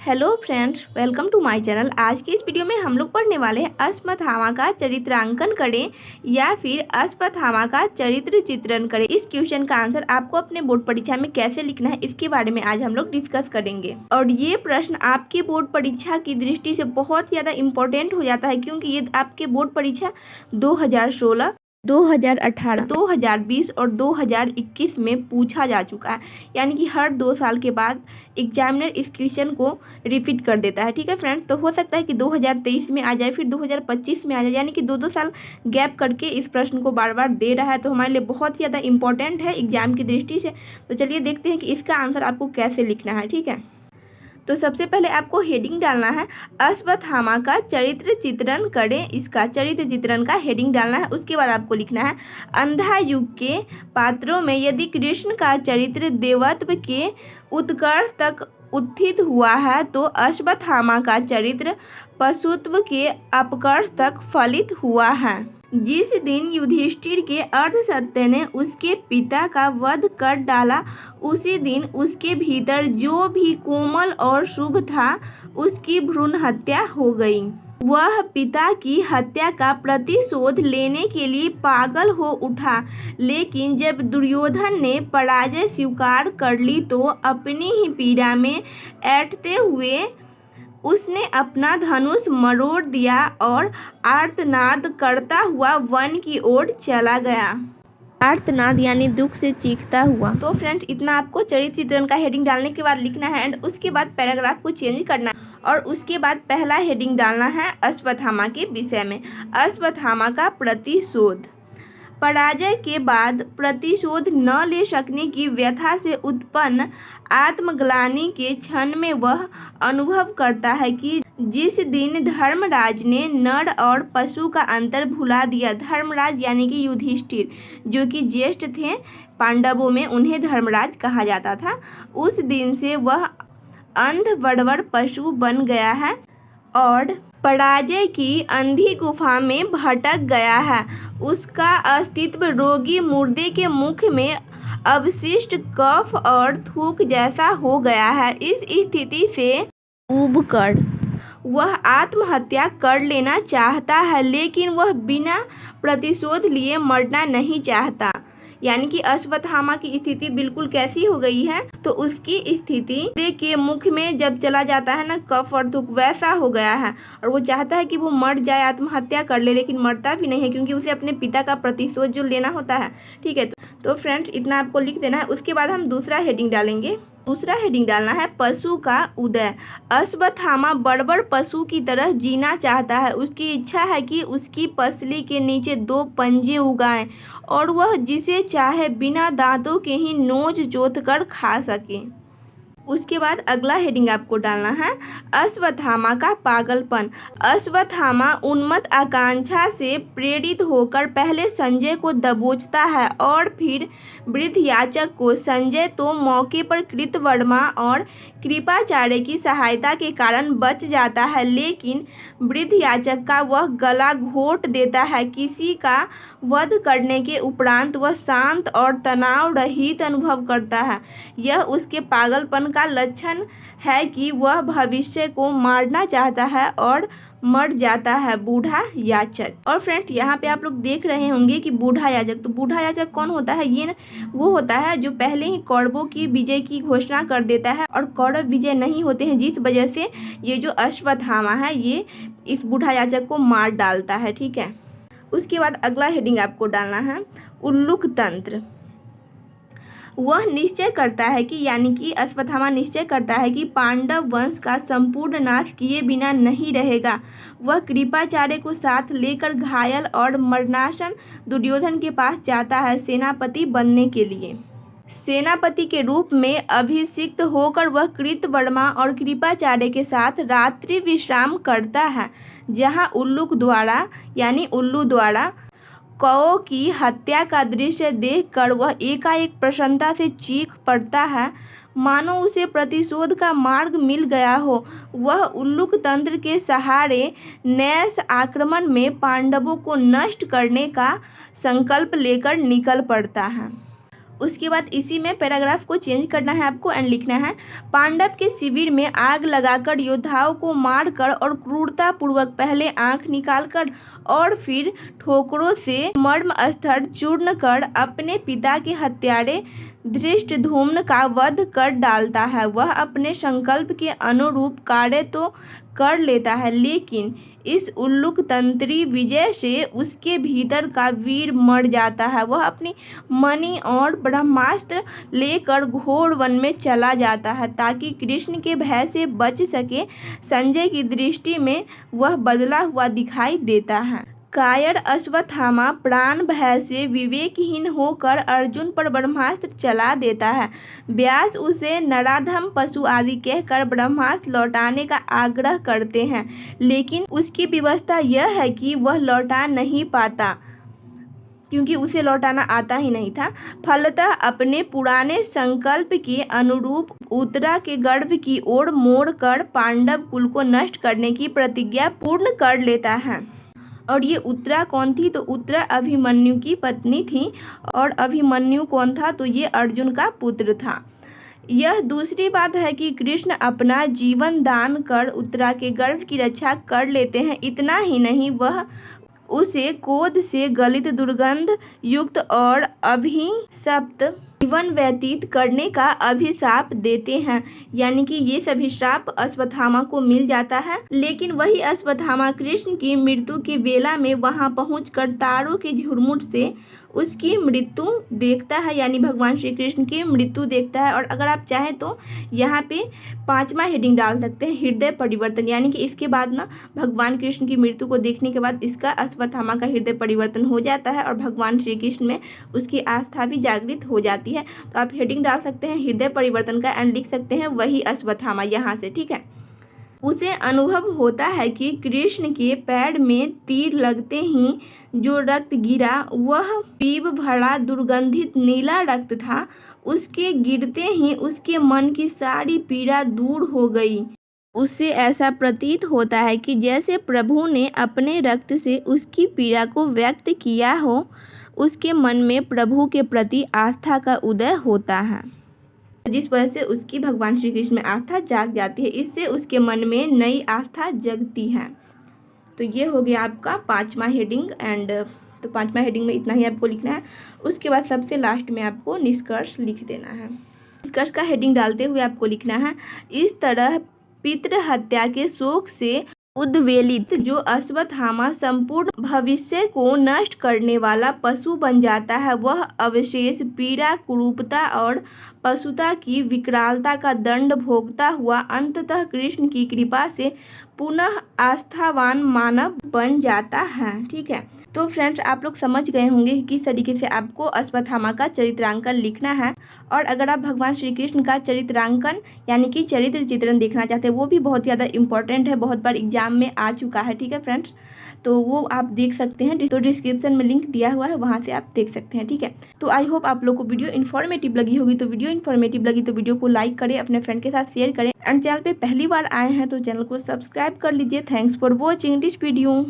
Hello friends, welcome to my channel. आज की इस वीडियो में हम लोग पढ़ने वाले हैं अश्वत्थामा का चरित्रांकन करें या फिर अश्वत्थामा का चरित्र चित्रण करें। इस क्वेश्चन का आंसर आपको अपने बोर्ड परीक्षा में कैसे लिखना है, इसके बारे में आज हम लोग डिस्कस करेंगे। और ये प्रश्न आपके बोर्ड परीक्षा की दृष्टि से बहुत ज़्यादा इम्पोर्टेंट हो जाता है, क्योंकि ये आपके बोर्ड परीक्षा 2016, 2018, 2020 और 2021 में पूछा जा चुका है। यानी कि हर 2 साल के बाद एग्जामिनर इस क्वेश्चन को रिपीट कर देता है। ठीक है फ्रेंड्स, तो हो सकता है कि 2023 में आ जाए, फिर 2025 में आ जाए, यानी कि 2-2 साल गैप करके इस प्रश्न को बार बार दे रहा है। तो हमारे लिए बहुत ही ज़्यादा इंपॉर्टेंट है एग्जाम की दृष्टि से। तो चलिए देखते हैं कि इसका आंसर आपको कैसे लिखना है। ठीक है, तो सबसे पहले आपको हेडिंग डालना है अश्वत्थामा का चरित्र चित्रण करें। इसका चरित्र चित्रण का हेडिंग डालना है। उसके बाद आपको लिखना है अंधा युग के पात्रों में यदि कृष्ण का चरित्र देवत्व के उत्कर्ष तक उत्थित हुआ है तो अश्वत्थामा का चरित्र पशुत्व के अपकर्ष तक फलित हुआ है। जिस दिन युधिष्ठिर के अर्धसत्य ने उसके पिता का वध कर डाला, उसी दिन उसके भीतर जो भी कोमल और शुभ था उसकी भ्रूण हत्या हो गई। वह पिता की हत्या का प्रतिशोध लेने के लिए पागल हो उठा, लेकिन जब दुर्योधन ने पराजय स्वीकार कर ली तो अपनी ही पीड़ा में ऐंठते हुए उसने अपना धनुष मरोड़ दिया और आर्तनाद करता हुआ वन की ओर चला गया। आर्तनाद यानी दुख से चीखता हुआ। तो फ्रेंड्स, इतना आपको चरित्र चित्रण का हेडिंग डालने के बाद लिखना है एंड उसके बाद पैराग्राफ को चेंज करना है और उसके बाद पहला हेडिंग डालना है अश्वत्थामा के विषय में, अश्वत्थामा का प्रतिशोध। पराजय के बाद प्रतिशोध न ले सकने की व्यथा से उत्पन्न आत्मग्लानि के क्षण में वह अनुभव करता है कि जिस दिन धर्मराज ने नर और पशु का अंतर भुला दिया, धर्मराज यानी कि युधिष्ठिर जो कि ज्येष्ठ थे पांडवों में, उन्हें धर्मराज कहा जाता था, उस दिन से वह अंध बड़बड़ पशु बन गया है और पराजय की अंधी गुफा में भटक गया है। उसका अस्तित्व रोगी मुर्दे के मुख में अवशिष्ट कफ और थूक जैसा हो गया है। इस स्थिति से ऊबकर वह आत्महत्या कर लेना चाहता है, लेकिन वह बिना प्रतिशोध लिए मरना नहीं चाहता। यानी कि अश्वत्थामा की स्थिति बिल्कुल कैसी हो गई है, तो उसकी स्थिति के मुख में जब चला जाता है ना कफ और थूक, वैसा हो गया है और वो चाहता है कि वो मर जाए, आत्महत्या कर ले, लेकिन मरता भी नहीं है क्योंकि उसे अपने पिता का प्रतिशोध जो लेना होता है। ठीक है, तो फ्रेंड्स इतना आपको लिख देना है। उसके बाद हम दूसरा हेडिंग डालेंगे। दूसरा हेडिंग डालना है पशु का उदय। अश्वत्थामा बड़बड़ पशु की तरह जीना चाहता है। उसकी इच्छा है कि उसकी पसली के नीचे 2 पंजे उगाएं और वह जिसे चाहे बिना दांतों के ही नोच जोत कर खा सके। उसके बाद अगला हेडिंग आपको डालना है अश्वत्थामा का पागलपन। अश्वत्थामा उन्मत्त आकांक्षा से प्रेरित होकर पहले संजय को दबोचता है और फिर वृद्ध याचक को। संजय तो मौके पर कृतवर्मा और कृपाचार्य की सहायता के कारण बच जाता है, लेकिन वृद्ध याचक का वह गला घोट देता है। किसी का वध करने के उपरांत वह शांत और तनाव रहित अनुभव करता है। यह उसके पागलपन का लक्षण है कि वह भविष्य को मारना चाहता है और मर जाता है। बूढ़ा याचक। और फ्रेंड्स, यहाँ पे आप लोग देख रहे होंगे कि बूढ़ा याचक, तो बूढ़ा याचक कौन होता है? ये वो होता है जो पहले ही कौरवों की विजय की घोषणा कर देता है और कौरव विजय नहीं होते हैं, जिस वजह से ये जो अश्वत्थामा है ये इस बूढ़ा याचक को मार डालता है। ठीक है, उसके बाद अगला हेडिंग आपको डालना है उल्लूक तंत्र। वह निश्चय करता है कि यानी कि अश्वत्थामा निश्चय करता है कि पांडव वंश का संपूर्ण नाश किए बिना नहीं रहेगा। वह कृपाचार्य को साथ लेकर घायल और मरणासन दुर्योधन के पास जाता है सेनापति बनने के लिए। सेनापति के रूप में अभिषिक्त होकर वह कृतवर्मा और कृपाचार्य के साथ रात्रि विश्राम करता है, जहां उल्लूक द्वारा यानी उल्लू द्वारा कौओं की हत्या का दृश्य देखकर वह एकाएक प्रसन्नता से चीख पड़ता है, मानो उसे प्रतिशोध का मार्ग मिल गया हो। वह उल्लूक तंत्र के सहारे नैश आक्रमण में पांडवों को नष्ट करने का संकल्प लेकर निकल पड़ता है। उसके बाद इसी में पैराग्राफ को चेंज करना है आपको एंड लिखना है, पांडव के शिविर में आग लगाकर योद्धाओं को मारकर और क्रूरतापूर्वक पहले आंख निकालकर और फिर ठोकरों से मर्मस्थल चूर्ण कर अपने पिता के हत्यारे धृष्टद्युम्न का वध कर डालता है। वह अपने संकल्प के अनुरूप कार्य तो कर लेता है, लेकिन इस उल्लूक तंत्री विजय से उसके भीतर का वीर मर जाता है। वह अपनी मणि और ब्रह्मास्त्र लेकर घोर वन में चला जाता है ताकि कृष्ण के भय से बच सके। संजय की दृष्टि में वह बदला हुआ दिखाई देता है। कायर अश्वत्थामा प्राण भय से विवेकहीन होकर अर्जुन पर ब्रह्मास्त्र चला देता है। व्यास उसे नराधम पशु आदि कहकर ब्रह्मास्त्र लौटाने का आग्रह करते हैं, लेकिन उसकी व्यवस्था यह है कि वह लौटा नहीं पाता क्योंकि उसे लौटाना आता ही नहीं था। फलतः अपने पुराने संकल्प के अनुरूप उत्तरा के गर्भ की ओर मोड़ कर पांडव कुल को नष्ट करने की प्रतिज्ञा पूर्ण कर लेता है। और ये उत्तरा कौन थी? तो उत्तरा अभिमन्यु की पत्नी थी। और अभिमन्यु कौन था? तो ये अर्जुन का पुत्र था। यह दूसरी बात है कि कृष्ण अपना जीवन दान कर उत्तरा के गर्भ की रक्षा कर लेते हैं। इतना ही नहीं, वह उसे क्रोध से गलित दुर्गंध युक्त और अभिशप्त जीवन व्यतीत करने का अभिशाप देते हैं। यानी कि ये सभी श्राप अश्वत्थामा को मिल जाता है, लेकिन वही अश्वत्थामा कृष्ण की मृत्यु के बेला में वहां पहुंचकर तारों के झुरमुट से उसकी मृत्यु देखता है, यानी भगवान श्री कृष्ण की मृत्यु देखता है। और अगर आप चाहें तो यहाँ पे 5वां हेडिंग डाल सकते हैं, हृदय परिवर्तन। यानी कि इसके बाद ना भगवान कृष्ण की मृत्यु को देखने के बाद इसका अश्वत्थामा का हृदय परिवर्तन हो जाता है और भगवान श्री कृष्ण में उसकी आस्था भी जागृत हो जाती है। तो आप हेडिंग डाल सकते हैं हृदय परिवर्तन का एंड लिख सकते हैं वही अश्वत्थामा यहाँ से, ठीक है। उसे अनुभव होता है कि कृष्ण के पैर में तीर लगते ही जो रक्त गिरा वह पीप भरा दुर्गंधित नीला रक्त था। उसके गिरते ही उसके मन की सारी पीड़ा दूर हो गई। उससे ऐसा प्रतीत होता है कि जैसे प्रभु ने अपने रक्त से उसकी पीड़ा को व्यक्त किया हो। उसके मन में प्रभु के प्रति आस्था का उदय होता है, जिस वजह से उसकी भगवान श्री कृष्ण में आस्था जाग जाती है। इससे उसके मन में नई आस्था जगती है। तो ये हो गया आपका 5वां हेडिंग एंड तो 5वां हेडिंग में इतना ही आपको लिखना है। उसके बाद सबसे लास्ट में आपको निष्कर्ष लिख देना है। निष्कर्ष का हेडिंग डालते हुए आपको लिखना है, इस तरह पितृ हत्या के शोक से उद्वेलित जो अश्वत्थामा संपूर्ण भविष्य को नष्ट करने वाला पशु बन जाता है, वह अवशेष पीड़ा, कुरूपता और पशुता की विकरालता का दंड भोगता हुआ अंततः कृष्ण की कृपा से पुनः आस्थावान मानव बन जाता है। ठीक है, तो फ्रेंड्स आप लोग समझ गए होंगे कि किस तरीके से आपको अश्वत्थामा का चरित्रांकन लिखना है। और अगर आप भगवान श्री कृष्ण का चरित्रांकन यानी कि चरित्र चित्रण देखना चाहते हैं, वो भी बहुत ज़्यादा इंपॉर्टेंट है, बहुत बार एग्जाम में आ चुका है। ठीक है फ्रेंड्स, तो वो आप देख सकते हैं, तो डिस्क्रिप्शन में लिंक दिया हुआ है, वहाँ से आप देख सकते हैं। ठीक है, तो आई होप आप लोग को वीडियो इन्फॉर्मेटिव लगी होगी। तो वीडियो इन्फॉर्मेटिव लगी तो वीडियो को लाइक करें, अपने फ्रेंड के साथ शेयर करें एंड चैनल पे पहली बार आए हैं तो चैनल को सब्सक्राइब कर लीजिए। Thanks for watching this video.